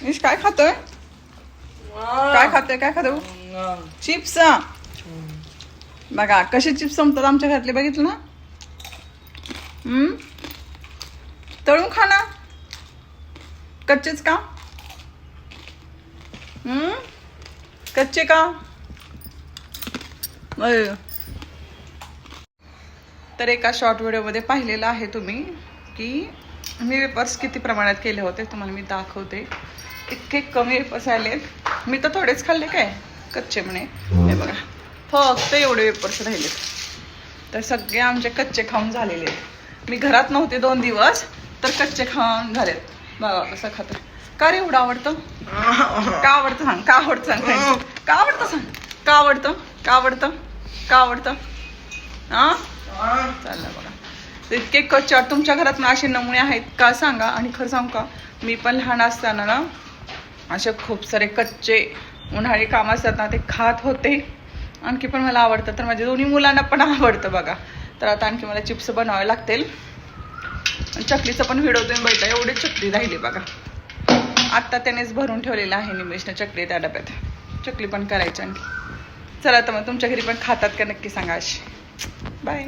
निश काय खातोय? काय खातोय? काय खातो? चिप्स. बघा कसे चिप्स संपतात आमच्या घरातले, बघितलं ना. तळून खा ना. कच्चेच का? कच्चे का? तर एका शॉर्ट व्हिडिओमध्ये पाहिलेलं आहे तुम्ही की मी वेपर्स किती प्रमाणात केले होते, तुम्हाला मी दाखवते. इतके कमी वेपर्स आलेत. मी तर थोडेच खाल्ले काय कच्चे म्हणे. हे बघा फक्त एवढे वेपर्स राहिलेत. तर सगळे आमचे कच्चे खाऊन झालेले आहेत. मी घरात नव्हते 2 दिवस तर कच्चे खाऊन झालेत. बघा कसं खातं. का रे एवढं आवडतं? का आवडतं सांग? का आवडतं सांग? का आवडतं सांग? का आवडतं? का आवडतं? का आवडतं? हा चाललं बघा. तर इतके कच्चे. तुमच्या घरात ना असे नमुने आहेत का सांगा. आणि खरं सांगू का, मी पण लहान असताना ना असे खूप सारे कच्चे उन्हाळी काम असतात ना ते खात होते. आणखी पण मला आवडतं. तर माझ्या दोन्ही मुलांना पण आवडतं बघा. तर आता आणखी मला चिप्स बनवावे लागतील. आणि चकलीचं पण व्हिडिओ तुम्ही बघितला. एवढी चकली राहिली बघा. आत्ता त्यानेच भरून ठेवलेलं आहे निमेशने चकली त्या डब्यात. चकली पण करायची आणखी. चला तर मग तुमच्या घरी पण खातात का नक्की सांगा अशी. बाय.